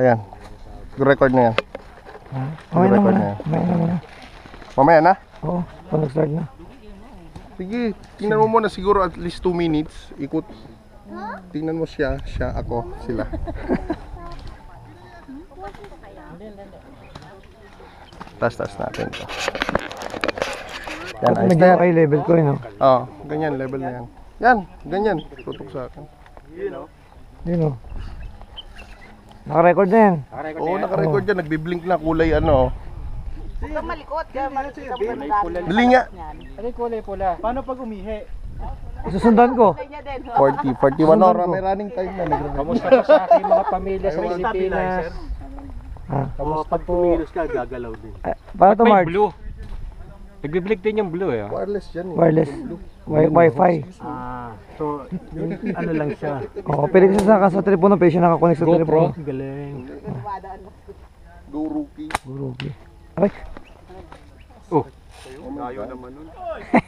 Ayan. Record na yan. Mamaya Record na. na yan. Mamaya na. Mamaya na? Oo, pag nag-start na. Sige, tingnan mo muna siguro at least 2 minutes. Ikot. Tingnan mo siya, ako, sila. Taas natin to. Yan, ayos na Medyo yan. okay level ko no? Oo, ganyan, level na yan. Yan, ganyan. Tutok sa akin. Yun o. Naka-record na yan. Oo, naka-record yan. Nagbiblink na kulay ano. Huwag kang malikot. Bili nga. Ano yung kulay pula? Paano pag umihi? Susundan ko. 40, 41 oras. May running time na. Kamusta po sa aking mga pamilya sa Pilipinas? Ha? Kamusta po? ka, gagalaw din. Para to May March. blue. Nagbiblink din yung blue eh. Wireless yan eh. Wireless. Wi-Fi. So, ano lang siya. Oo, pwede kasi sa telepono. Pwede siya nakakonect sa telepono. Galing. Go rookie. Gurugi. Aray. Oh, Layo naman nun.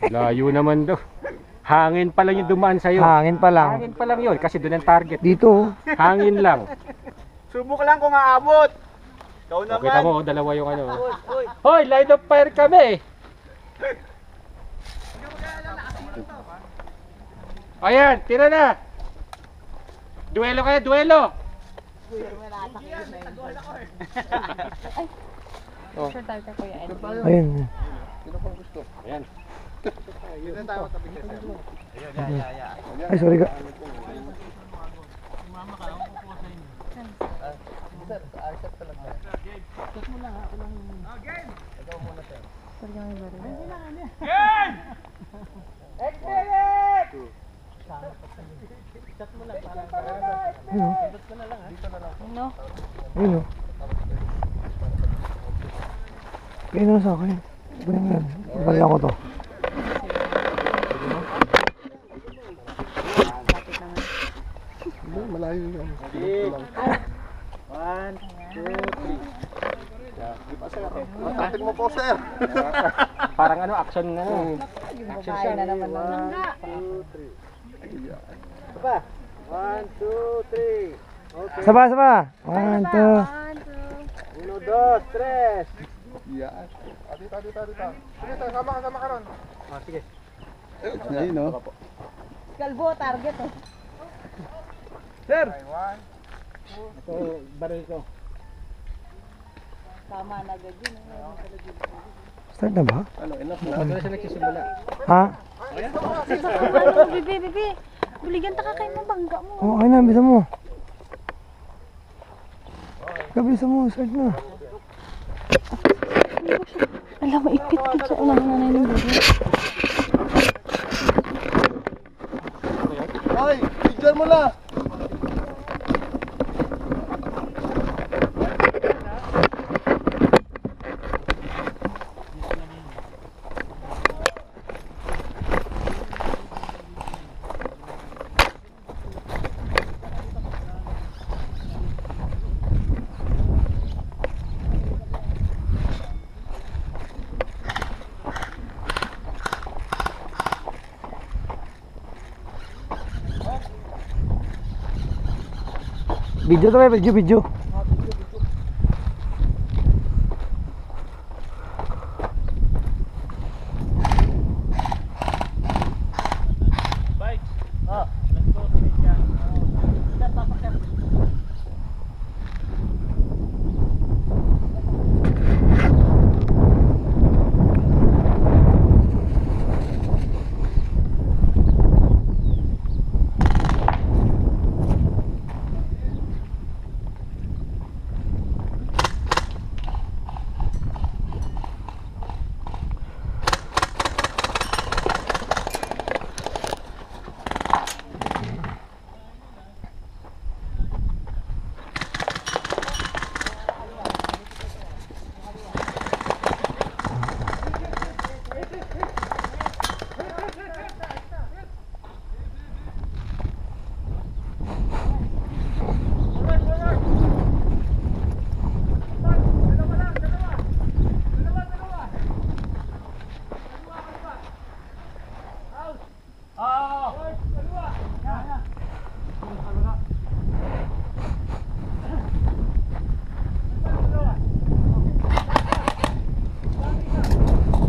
layo naman daw. Hangin pa lang yung dumaan sa'yo. Hangin pa lang. Hangin pa lang yun kasi doon ang target. Dito oh. Hangin lang. Subok lang kung aabot. Ikaw O, kita mo, dalawa yung ano. Hoy, line of fire kami. Ayan, tira na. Duelo kayo, duelo. Ayun. Sino pang gusto? Ayan. Ay, sorry ka. Ayun oh. Ayun na sa akin. Ganyan yan. Bala ko to. Malayo yun. One, two, three. Di ba sir? Matatin mo po sir. Parang ano, action na. Action siya. Pa. One, two, three. Okay. Saba. 1, 2. Uno, dos, tres. Yan. Dito. Sige sir, sama ka ron. Sige. Ayun no. Kalbo, target oh. Sir. Ito, baril ko. Tama na agad yun. Start na ba? Ano, enough na. Doon siya nagsisimula. Ha? Ano, bibi. Buligan ta ka kayo mabangga mo. Oo, ayun na. Bisa mo. Kabisa mo. Start na. Alam mo, ipit ka sa ulang nanay ng buhay. Ay, picture mo na. Video to ba? Video.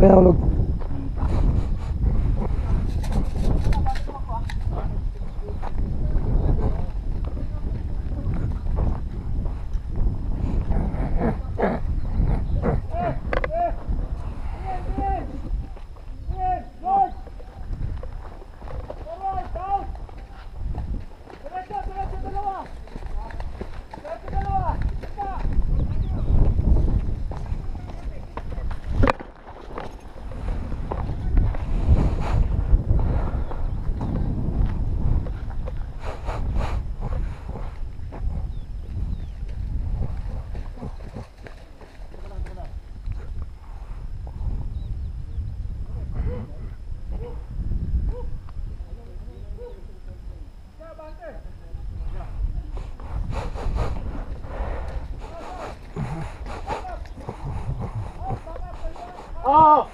pinahulog. Oh!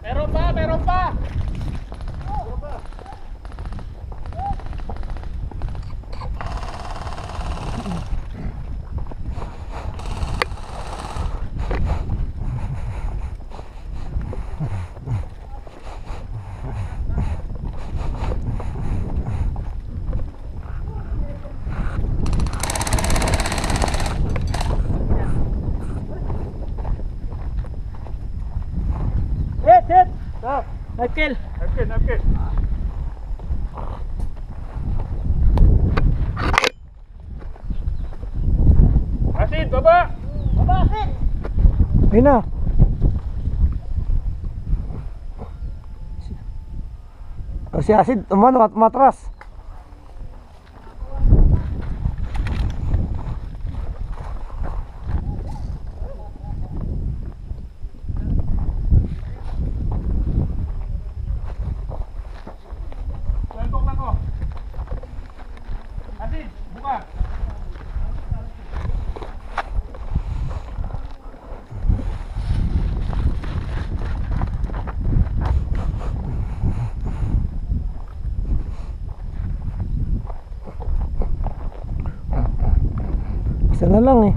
Meron pa, meron pa! Hit! Stop! Knife kill! Knife kill! Asid, baba! Baba, Asid! Ayun na. O si Acid, umano at matras. Tuwalbok lang ko. Asid, buka! Isa na lang eh.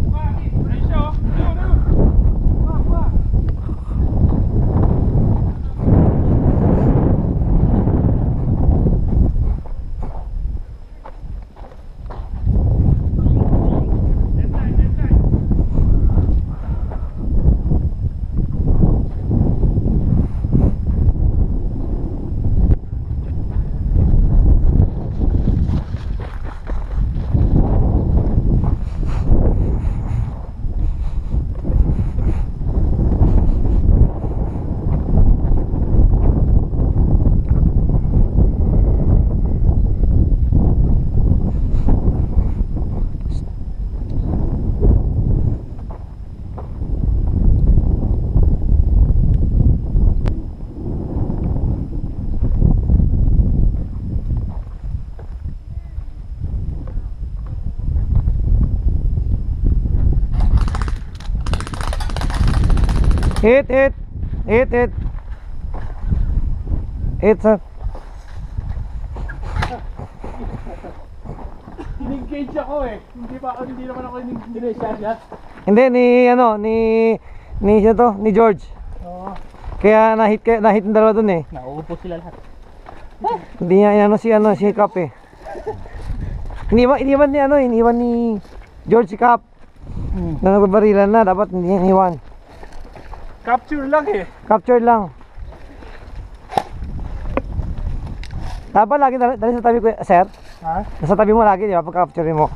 Buka, Asid! Ayun siya, oh! Ayun! Buka, buka! Deadline, deadline! Hit. Hit, sir. In-engage ako eh. Hindi naman ako in-engage. Hindi ni siya to, ni George. Oo. Kaya nahit ng dalawa dun eh. Nauupo sila lahat. Hindi niya si Cap eh. Iniwan ni George si Cap. Na nagbabarilan na, dapat hindi niya iniwan. Capture lang eh. Capture lang. Dapat lagi dali sa tabi ko, sir. Ha? Nasa tabi mo lagi, di ba? Pag-capture mo.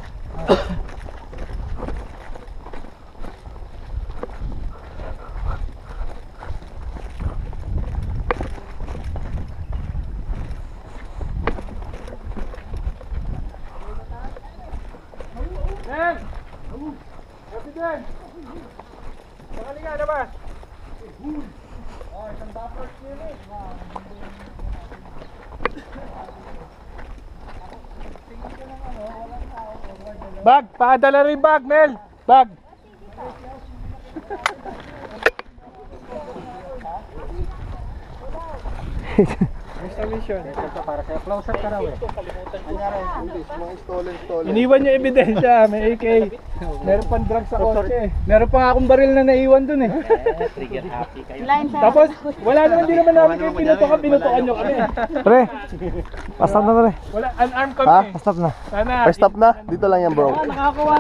Ben! Evidence! Nakalinga na ba? Bag! Paadala rin bag, Mel! Bag! Installation. Para sa close-up ka raw eh. Mga stolen. Iniwan niya ebidensya, may AK. Meron pang drugs sa kotse. Meron pa nga akong baril na naiwan dun eh. Line sa... Tapos, wala naman din naman namin kayo pinutukan nyo kami. Pre, pa-stop na pre. Wala, unarmed kami. Ha? Pa-stop na. Sana. Stop na. Dito lang yan bro. Nakakuha